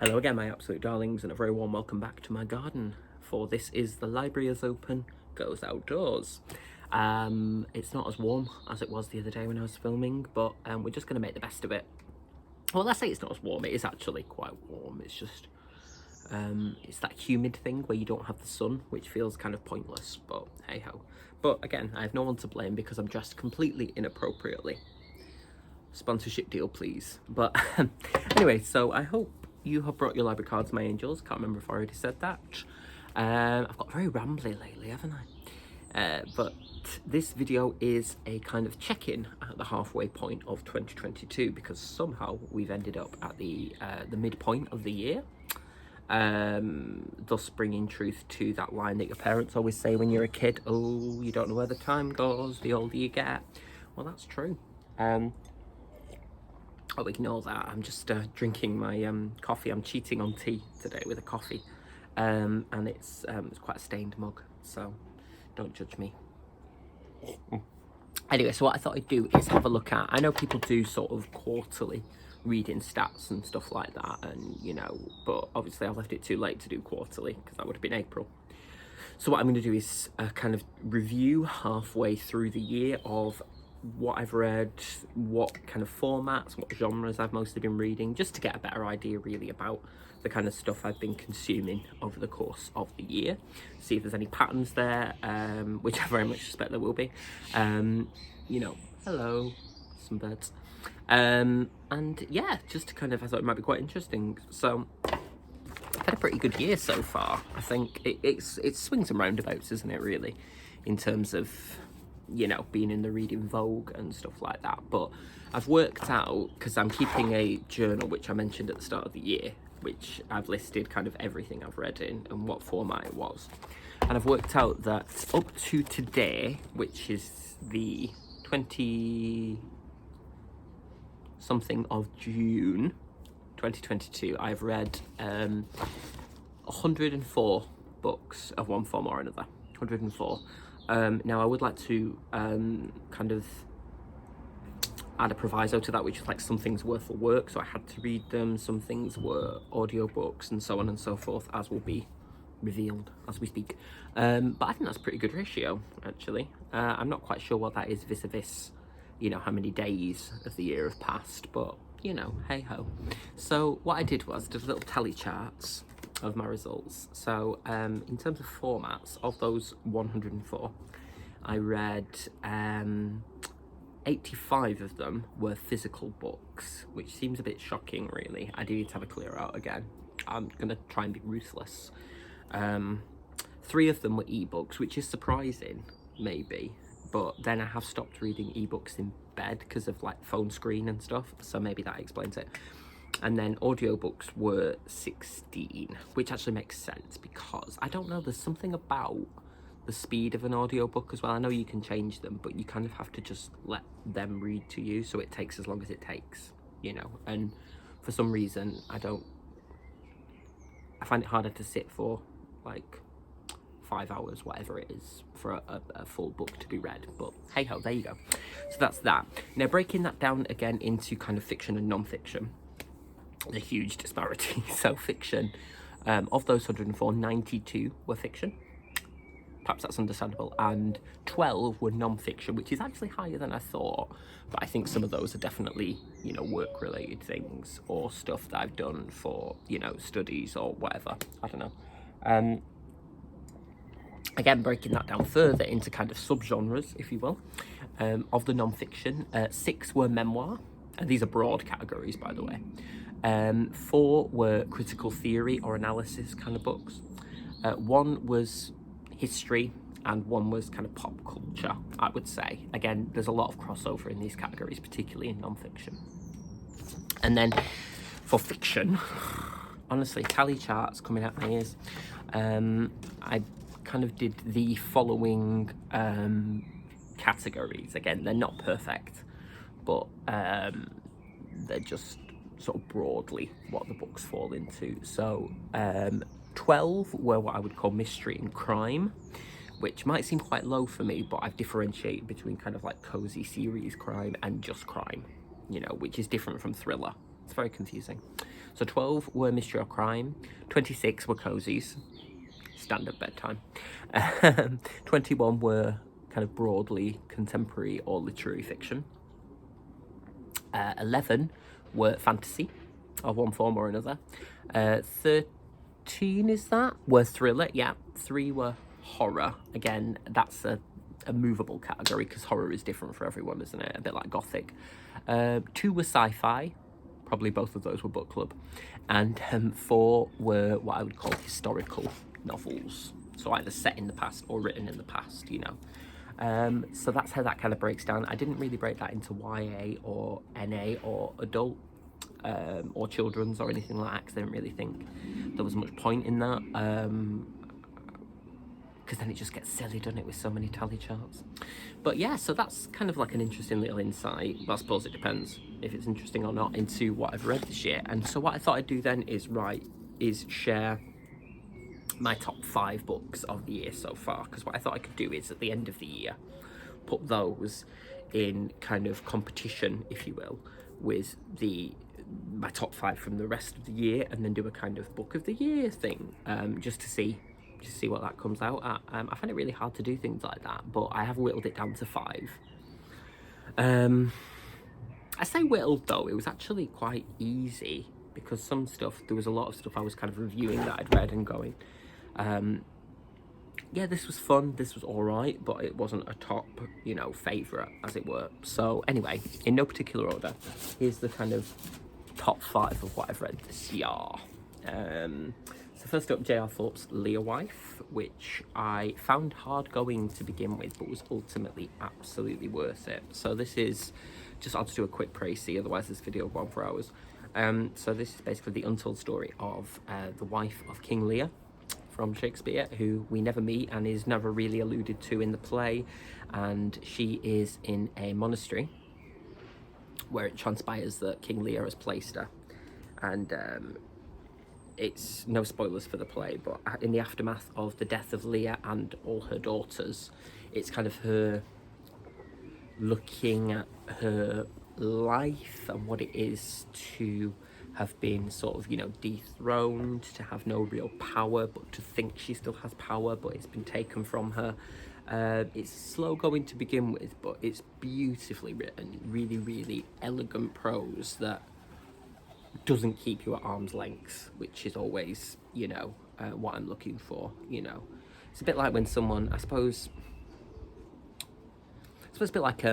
Hello again, my absolute darlings, and a very warm welcome back to my garden, for this is The Library is Open, Goes Outdoors. It's not as warm as it was the other day when I was filming, but we're just going to make the best of it. Well, let's say it's not as warm. It is actually quite warm. It's just, it's that humid thing where you don't have the sun, which feels kind of pointless, but hey-ho. But again, I have no one to blame because I'm dressed completely inappropriately. Sponsorship deal, please. But anyway, so I hope you have brought your library cards, my angels. Can't remember if I already said that. I've got very rambly lately, haven't I? But this video is a kind of check-in at the halfway point of 2022, because somehow we've ended up at the midpoint of the year. Thus bringing truth to that line that your parents always say when you're a kid: oh, you don't know where the time goes the older you get. Well, that's true. Oh, ignore that. I'm just drinking my coffee. I'm cheating on tea today with a coffee, and it's quite a stained mug, so don't judge me. Anyway, so what I thought I'd do is have a look at, I know people do sort of quarterly reading stats and stuff like that, and you know, but obviously I've left it too late to do quarterly because that would have been April. So what I'm going to do is kind of review halfway through the year of what I've read, what kind of formats, what genres I've mostly been reading, just to get a better idea really about the kind of stuff I've been consuming over the course of the year. See if there's any patterns there, which I very much suspect there will be. You know, hello, some birds. And yeah, just to kind of, I thought it might be quite interesting. So I've had a pretty good year so far. I think it's swings and roundabouts, isn't it, really, in terms of, you know, being in the reading vogue and stuff like that. But I've worked out, because I'm keeping a journal which I mentioned at the start of the year, which I've listed kind of everything I've read in and what format it was, and I've worked out that up to today, which is the 20 something of June 2022, I've read 104 books of one form or another. 104. Now I would like to kind of add a proviso to that, which is like some things were for work, so I had to read them, some things were audiobooks, and so on and so forth, as will be revealed as we speak. But I think that's a pretty good ratio, actually. I'm not quite sure what that is vis-a-vis, you know, how many days of the year have passed, but, you know, hey-ho. So what I did was did little tally charts of my results. So in terms of formats, of those 104, I read 85 of them were physical books, which seems a bit shocking, really. I do need to have a clear out again. I'm gonna try and be ruthless. 3 of them were ebooks, which is surprising, maybe, but then I have stopped reading ebooks in bed because of like phone screen and stuff, so maybe that explains it. And then audiobooks were 16, which actually makes sense because, I don't know, there's something about the speed of an audiobook as well. I know you can change them, but you kind of have to just let them read to you, so it takes as long as it takes, you know. And for some reason, I find it harder to sit for like 5 hours, whatever it is, for a full book to be read. But hey ho, there you go. So that's that. Now breaking that down again into kind of fiction and non-fiction, a huge disparity. So fiction, of those 104, 92 were fiction. Perhaps that's understandable. And 12 were non-fiction, which is actually higher than I thought. But I think some of those are definitely, you know, work-related things or stuff that I've done for, you know, studies or whatever. I don't know. Again, breaking that down further into kind of subgenres, if you will, of the non-fiction, 6 were memoir. And these are broad categories, by the way. 4 were critical theory or analysis kind of books. 1 was history, and 1 was kind of pop culture, I would say. Again, there's a lot of crossover in these categories, particularly in non-fiction. And then for fiction, honestly, tally charts coming out my ears. I kind of did the following categories. Again, they're not perfect, but they're just sort of broadly what the books fall into. So 12 were what I would call mystery and crime, which might seem quite low for me, but I've differentiated between kind of like cozy series crime and just crime, you know, which is different from thriller. It's very confusing. So 12 were mystery or crime, 26 were cozies, standard bedtime, 21 were kind of broadly contemporary or literary fiction, 11 were fantasy of one form or another, 13 were thriller, yeah, 3 were horror. Again, that's a movable category because horror is different for everyone, isn't it? A bit like gothic. 2 were sci-fi, probably both of those were book club, and 4 were what I would call historical novels, so either set in the past or written in the past, you know. So that's how that kind of breaks down. I didn't really break that into YA or NA or adult or children's or anything like that, because I didn't really think there was much point in that, because then it just gets silly, doesn't it, with so many tally charts. But yeah, so that's kind of like an interesting little insight. Well, I suppose it depends if it's interesting or not, into what I've read this year. And so what I thought I'd do then is share my top 5 books of the year so far, because what I thought I could do is at the end of the year put those in kind of competition, if you will, with my top 5 from the rest of the year, and then do a kind of book of the year thing, just to see what that comes out at. I find it really hard to do things like that, but I have whittled it down to 5. I say whittled though, it was actually quite easy, because there was a lot of stuff I was kind of reviewing that I'd read and going, yeah, this was fun, this was alright, but it wasn't a top, you know, favourite, as it were. So anyway, in no particular order, here's the kind of top 5 of what I've read this year. So first up, J R Thorp's Learwife, which I found hard going to begin with, but was ultimately absolutely worth it. So this is just, I'll just do a quick précis, otherwise this video will go on for hours. So this is basically the untold story of the wife of King Lear from Shakespeare, who we never meet and is never really alluded to in the play. And she is in a monastery where it transpires that King Lear has placed her. And it's no spoilers for the play, but in the aftermath of the death of Lear and all her daughters, it's kind of her looking at her life and what it is to have been sort of, you know, dethroned, to have no real power, but to think she still has power, but it's been taken from her. It's slow going to begin with, but it's beautifully written, really, really elegant prose that doesn't keep you at arm's length, which is always, you know, what I'm looking for, you know. It's a bit like when someone, I suppose it's a bit like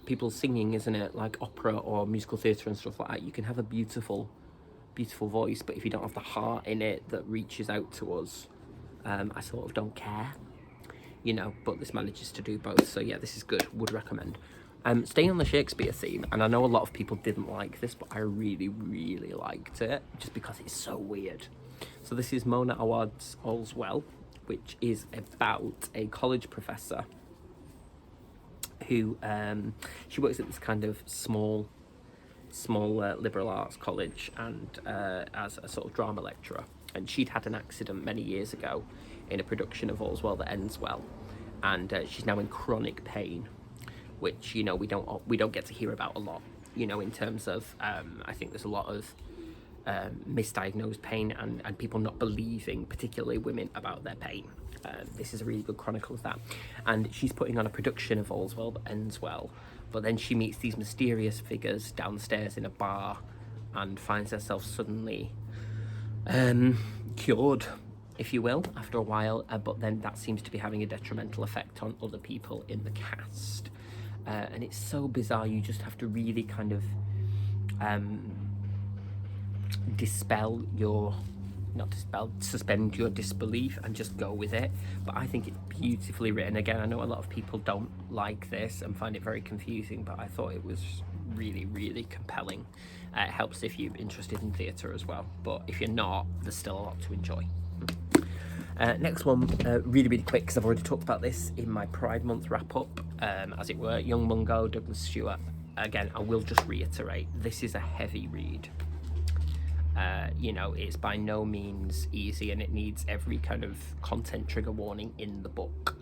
people singing, isn't it? Like opera or musical theatre and stuff like that. You can have a beautiful, beautiful voice, but if you don't have the heart in it that reaches out to us, I sort of don't care, you know, but this manages to do both. So yeah, this is good, would recommend. Staying on the Shakespeare theme, and I know a lot of people didn't like this, but I really, really liked it, just because it's so weird. So this is Mona Awad's All's Well, which is about a college professor who, she works at this kind of small liberal arts college, and as a sort of drama lecturer. And she'd had an accident many years ago in a production of All's Well That Ends Well, and she's now in chronic pain, which, you know, we don't get to hear about a lot, you know, in terms of I think there's a lot of misdiagnosed pain and people not believing, particularly women, about their pain. This is a really good chronicle of that. And she's putting on a production of All's Well That Ends Well, but then she meets these mysterious figures downstairs in a bar and finds herself suddenly cured, if you will, after a while, but then that seems to be having a detrimental effect on other people in the cast. And it's so bizarre, you just have to really kind of suspend your disbelief and just go with it. But I think it's beautifully written. Again, I know a lot of people don't like this and find it very confusing, but I thought it was really, really compelling. It helps if you're interested in theatre as well, but if you're not, there's still a lot to enjoy. Next one, really, really quick, because I've already talked about this in my Pride Month wrap-up, as it were. Young Mungo, Douglas Stuart. Again, I will just reiterate, this is a heavy read. You know, it's by no means easy, and it needs every kind of content trigger warning in the book.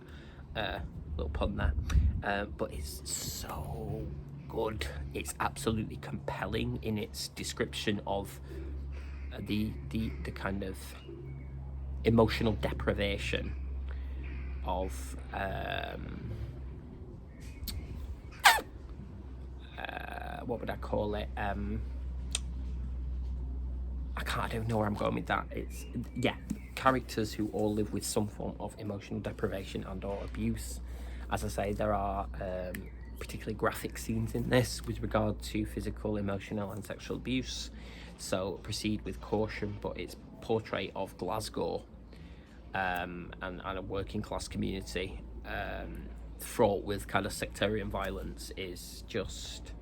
Little pun there. But it's so good. It's absolutely compelling in its description of the kind of emotional deprivation of what would I call it? I don't know where I'm going with that. It's, yeah, characters who all live with some form of emotional deprivation and or abuse. As I say, there are particularly graphic scenes in this with regard to physical, emotional and sexual abuse. So proceed with caution, but its portrait of Glasgow and a working class community fraught with kind of sectarian violence is just,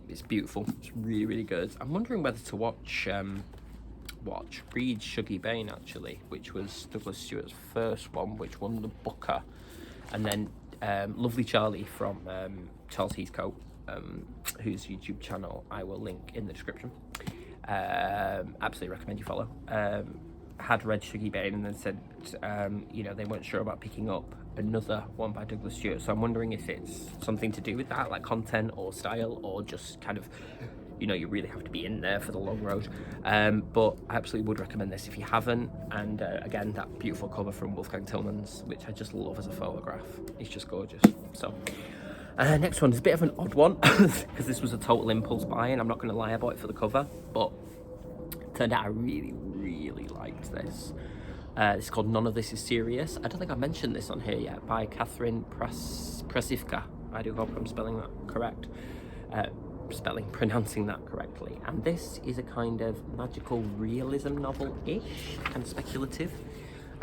it's beautiful. It's really, really good. I'm wondering whether to read Shuggy Bane actually, which was Douglas Stewart's first one, which won the Booker, and then Lovely Charlie from Charles Heathcote, whose YouTube channel I will link in the description. Absolutely recommend you follow. Had read Shuggy Bane and then said, you know, they weren't sure about picking up another one by Douglas Stewart. So I'm wondering if it's something to do with that, like content or style, or just kind of, you know, you really have to be in there for the long road. But I absolutely would recommend this if you haven't. And again, that beautiful cover from Wolfgang Tillmans, which I just love as a photograph. It's just gorgeous. So next one is a bit of an odd one because this was a total impulse buy, and I'm not going to lie about it for the cover, but turned out I really, really liked this. It's called None of This Is Serious. I don't think I mentioned this on here yet, by Catherine Prasifka. I do hope I'm spelling that correct. Pronouncing that correctly. And this is a kind of magical realism novel-ish, kind of speculative.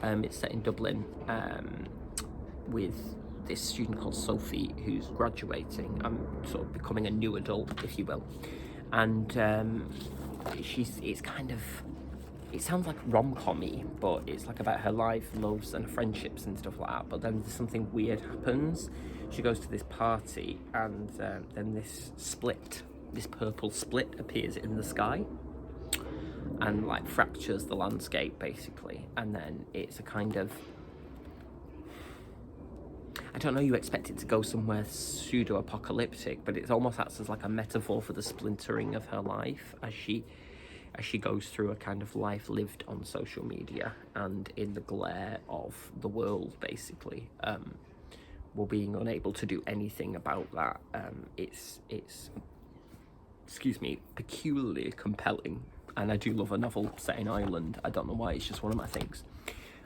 It's set in Dublin with this student called Sophie who's graduating and sort of becoming a new adult, if you will. And it's kind of, it sounds like rom-com-y, but it's like about her life, loves and friendships and stuff like that. But then something weird happens. She goes to this party and then this purple split appears in the sky and like fractures the landscape basically. And then it's a kind of, I don't know, you expect it to go somewhere pseudo-apocalyptic, but it almost acts as like a metaphor for the splintering of her life as she goes through a kind of life lived on social media and in the glare of the world, basically. Well, being unable to do anything about that. It's excuse me, peculiarly compelling. And I do love a novel set in Ireland. I don't know why, it's just one of my things.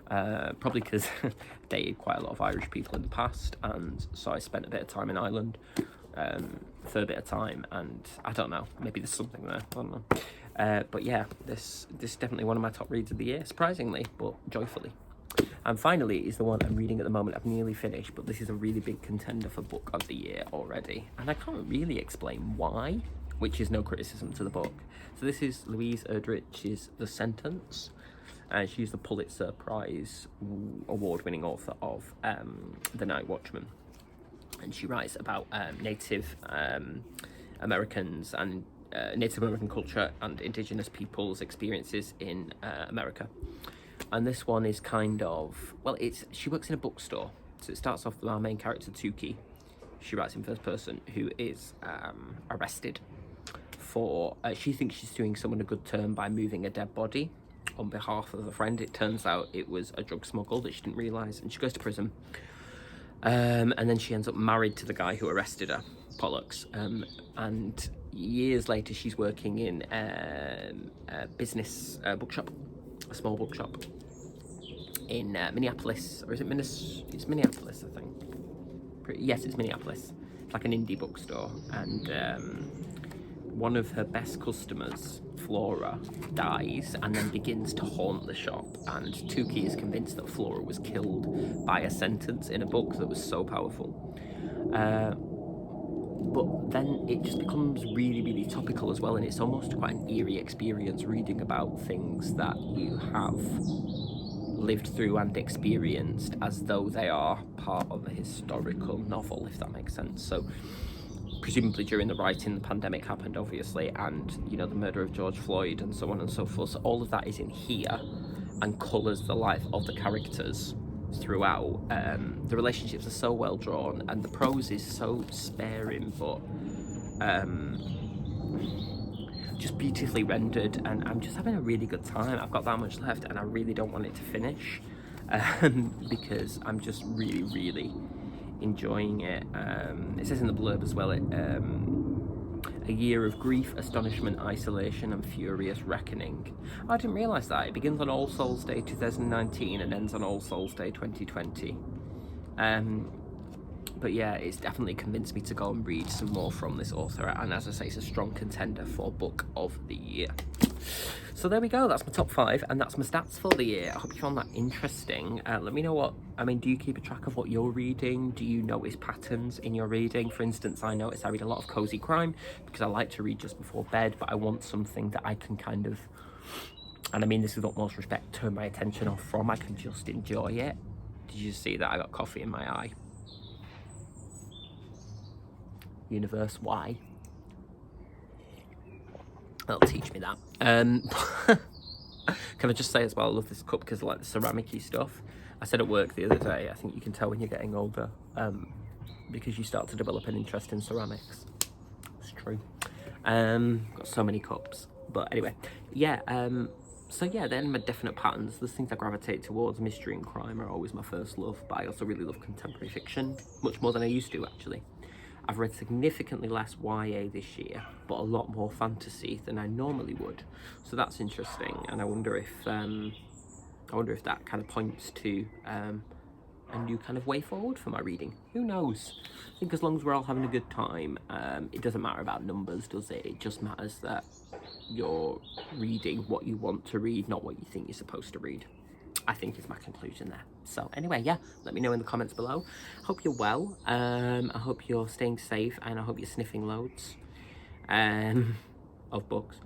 Probably because I dated quite a lot of Irish people in the past, and so I spent a bit of time in Ireland for a bit of time, and I don't know, maybe there's something there, I don't know. But yeah, this is definitely one of my top reads of the year, surprisingly, but joyfully. And finally is the one I'm reading at the moment. I've nearly finished, but this is a really big contender for book of the year already, and I can't really explain why, which is no criticism to the book. So this is Louise Erdrich's The Sentence. She's the Pulitzer Prize award-winning author of The Night Watchman, and she writes about Native Americans and Native American culture and Indigenous peoples' experiences in America. And this one is kind of, well, she works in a bookstore, so it starts off with our main character Tuki. She writes in first person, who is arrested for she thinks she's doing someone a good turn by moving a dead body on behalf of a friend. It turns out it was a drug smuggle that she didn't realise, and she goes to prison. And then she ends up married to the guy who arrested her, Pollux. And years later, she's working in a business bookshop, a small bookshop in Minneapolis, or is it It's Minneapolis, I think. Yes, it's Minneapolis. It's like an indie bookstore, and one of her best customers, Flora, dies and then begins to haunt the shop, and Tuki is convinced that Flora was killed by a sentence in a book that was so powerful. But then it just becomes really, really topical as well, and it's almost quite an eerie experience reading about things that you have lived through and experienced as though they are part of a historical novel, if that makes sense. So presumably during the writing, the pandemic happened, obviously, and, you know, the murder of George Floyd and so on and so forth. So all of that is in here and colours the life of the characters throughout. The relationships are so well drawn and the prose is so sparing, but just beautifully rendered, and I'm just having a really good time. I've got that much left and I really don't want it to finish, because I'm just really enjoying it. It says in the blurb as well, a year of grief, astonishment, isolation and furious reckoning. I didn't realise that. It begins on All Souls Day 2019 and ends on All Souls Day 2020. But yeah, it's definitely convinced me to go and read some more from this author, and as I say, it's a strong contender for Book of the Year. So there we go, that's my top 5, and that's my stats for the year. I hope you found that interesting. Let me know what, do you keep a track of what you're reading? Do you notice patterns in your reading? For instance, I notice I read a lot of cozy crime because I like to read just before bed, but I want something that I can kind of, and I mean this with utmost respect, turn my attention off from. I can just enjoy it. Did you see that I got coffee in my eye? Universe, why? That'll teach me that. Can I just say as well, I love this cup because I like the ceramic-y stuff. I said at work the other day, I think you can tell when you're getting older, because you start to develop an interest in ceramics. It's true. Got so many cups. But anyway, yeah, so yeah, then my definite patterns. There's things I gravitate towards. Mystery and crime are always my first love, but I also really love contemporary fiction, much more than I used to, actually. I've read significantly less YA this year, but a lot more fantasy than I normally would. So that's interesting, and I wonder if that kind of points to a new kind of way forward for my reading. Who knows? I think as long as we're all having a good time, it doesn't matter about numbers, does it? It just matters that you're reading what you want to read, not what you think you're supposed to read, I think is my conclusion there. So anyway, yeah, let me know in the comments below. Hope you're well. I hope you're staying safe, and I hope you're sniffing loads of books.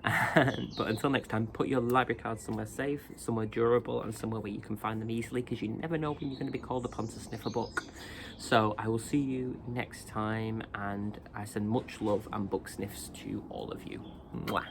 But until next time, put your library cards somewhere safe, somewhere durable, and somewhere where you can find them easily, because you never know when you're going to be called upon to sniff a book. So I will see you next time, and I send much love and book sniffs to all of you. Mwah.